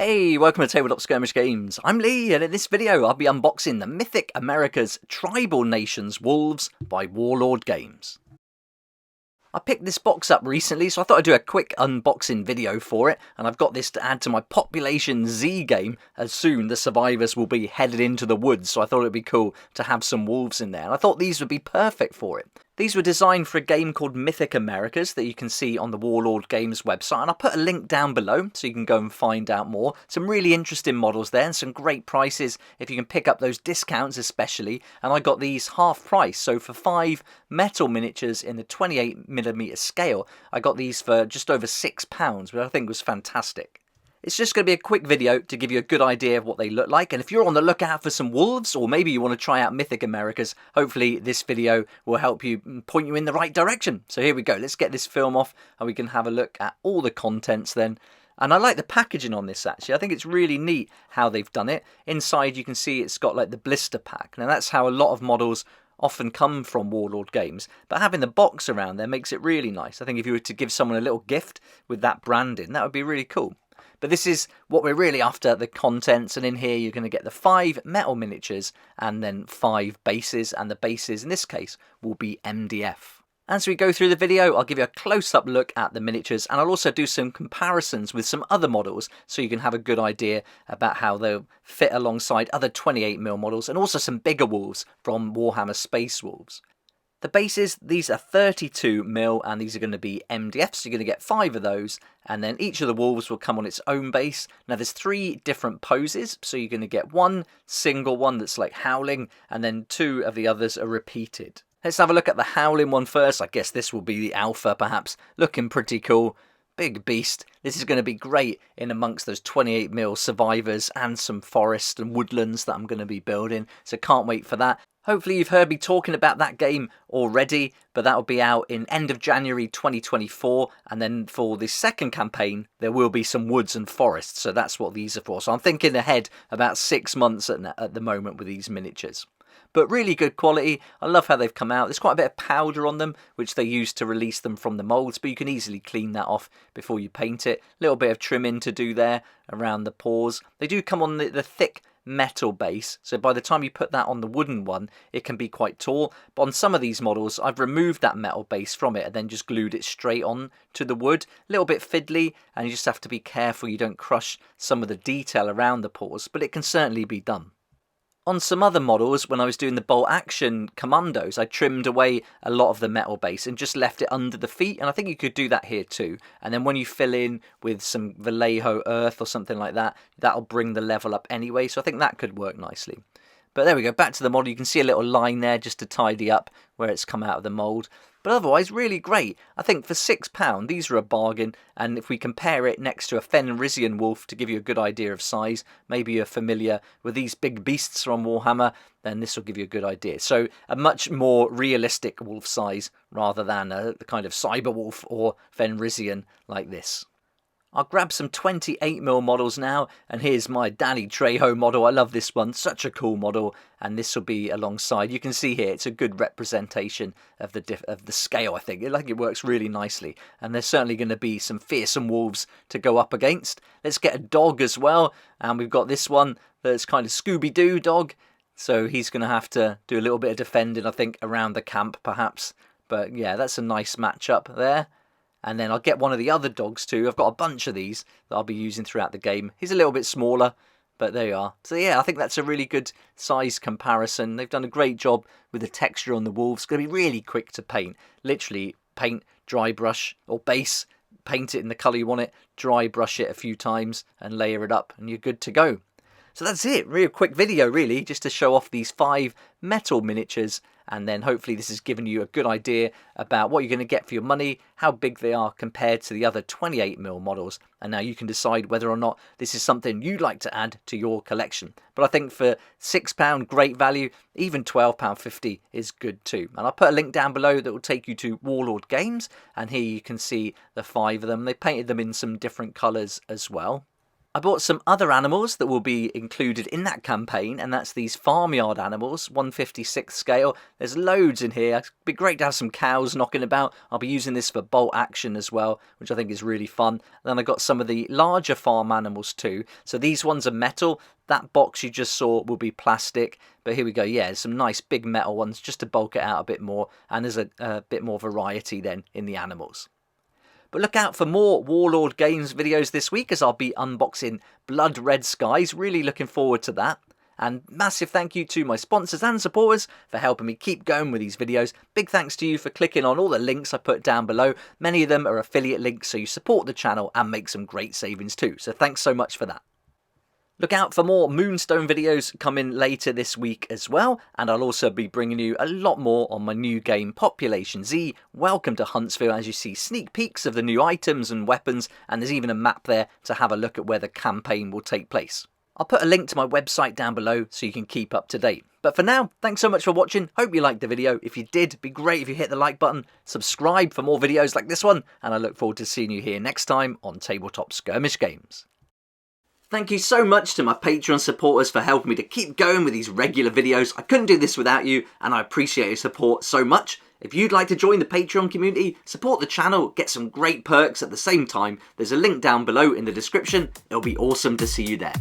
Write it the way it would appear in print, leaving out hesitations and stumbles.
Hey, welcome to Tabletop Skirmish Games. I'm Lee, and in this video I'll be unboxing the Mythic America's Tribal Nations Wolves by Warlord Games. I picked this box up recently, so I thought I'd do a quick unboxing video for it, and I've got this to add to my Population Z game, as soon the survivors will be headed into the woods, so I thought it'd be cool to have some wolves in there, and I thought these would be perfect for it. These were designed for a game called Mythic Americas that you can see on the Warlord Games website, and I'll put a link down below so you can go and find out more. Some really interesting models there and some great prices if you can pick up those discounts especially, and I got these half price, so for 5 metal miniatures in the 28mm scale, I got these for just over £6, which I think was fantastic. It's just going to be a quick video to give you a good idea of what they look like, and if you're on the lookout for some wolves, or maybe you want to try out Mythic Americas, hopefully this video will help you point you in the right direction. So here we go, let's get this film off and we can have a look at all the contents then. And I like the packaging on this actually, I think it's really neat how they've done it. Inside you can see it's got like the blister pack. Now that's how a lot of models often come from Warlord Games, but having the box around there makes it really nice. I think if you were to give someone a little gift with that branding, that would be really cool. But this is what we're really after, the contents, and in here you're going to get the 5 metal miniatures and then 5 bases, and the bases in this case will be MDF. As we go through the video, I'll give you a close-up look at the miniatures, and I'll also do some comparisons with some other models so you can have a good idea about how they'll fit alongside other 28mm models, and also some bigger wolves from Warhammer Space Wolves. The bases, these are 32mm and these are going to be MDF, so you're going to get 5 of those, and then each of the wolves will come on its own base. Now there's 3 different poses, so you're going to get one single one that's like howling, and then 2 of the others are repeated. Let's have a look at the howling one first. I guess this will be the alpha perhaps, looking pretty cool. Big beast. This is going to be great in amongst those 28mm survivors and some forest and woodlands that I'm going to be building, so can't wait for that. Hopefully you've heard me talking about that game already, but that will be out in end of January 2024, and then for the second campaign there will be some woods and forests, so that's what these are for. So I'm thinking ahead about 6 months at the moment with these miniatures. But really good quality. I love how they've come out. There's quite a bit of powder on them, which they use to release them from the moulds, but you can easily clean that off before you paint it. A little bit of trimming to do there around the pores. They do come on the thick metal base, so by the time you put that on the wooden one it can be quite tall, but on some of these models I've removed that metal base from it and then just glued it straight on to the wood. A little bit fiddly, and you just have to be careful you don't crush some of the detail around the pores, but it can certainly be done. On some other models, when I was doing the bolt action commandos, I trimmed away a lot of the metal base and just left it under the feet, and I think you could do that here too. And then when you fill in with some Vallejo earth or something like that, that'll bring the level up anyway, so I think that could work nicely. But there we go, back to the model. You can see a little line there just to tidy up where it's come out of the mould. But otherwise, really great. I think for £6, these are a bargain. And if we compare it next to a Fenrisian wolf to give you a good idea of size, maybe you're familiar with these big beasts from Warhammer, then this will give you a good idea. So a much more realistic wolf size rather than the kind of cyber wolf or Fenrisian like this. I'll grab some 28mm models now, and here's my Danny Trejo model. I love this one, such a cool model, and this will be alongside. You can see here it's a good representation of the scale, I think. It works really nicely, and there's certainly going to be some fearsome wolves to go up against. Let's get a dog as well, and we've got this one that's kind of Scooby-Doo dog, so he's going to have to do a little bit of defending, I think, around the camp perhaps. But yeah, that's a nice matchup there. And then I'll get one of the other dogs too. I've got a bunch of these that I'll be using throughout the game. He's a little bit smaller, but there you are. So yeah, I think that's a really good size comparison. They've done a great job with the texture on the wolves. It's going to be really quick to paint. Literally paint, dry brush, or base, paint it in the colour you want it, dry brush it a few times and layer it up and you're good to go. So that's it, real quick video really, just to show off these 5 metal miniatures, and then hopefully this has given you a good idea about what you're going to get for your money, how big they are compared to the other 28mm models, and now you can decide whether or not this is something you'd like to add to your collection. But I think for £6, great value, even £12.50 is good too. And I'll put a link down below that will take you to Warlord Games, and here you can see the 5 of them. They painted them in some different colours as well. I bought some other animals that will be included in that campaign, and that's these farmyard animals, 1/56 scale. There's loads in here. It'd be great to have some cows knocking about. I'll be using this for bolt action as well, which I think is really fun. And then I got some of the larger farm animals too. So these ones are metal. That box you just saw will be plastic. But here we go, yeah, some nice big metal ones just to bulk it out a bit more. And there's a bit more variety then in the animals. But look out for more Warlord Games videos this week as I'll be unboxing Blood Red Skies. Really looking forward to that. And massive thank you to my sponsors and supporters for helping me keep going with these videos. Big thanks to you for clicking on all the links I put down below. Many of them are affiliate links, so you support the channel and make some great savings too. So thanks so much for that. Look out for more Moonstone videos coming later this week as well, and I'll also be bringing you a lot more on my new game Population Z. Welcome to Huntsville, as you see sneak peeks of the new items and weapons, and there's even a map there to have a look at where the campaign will take place. I'll put a link to my website down below so you can keep up to date. But for now, thanks so much for watching. Hope you liked the video. If you did, it'd be great if you hit the like button, subscribe for more videos like this one, and I look forward to seeing you here next time on Tabletop Skirmish Games. Thank you so much to my Patreon supporters for helping me to keep going with these regular videos. I couldn't do this without you, and I appreciate your support so much. If you'd like to join the Patreon community, support the channel, get some great perks at the same time, there's a link down below in the description. It'll be awesome to see you there.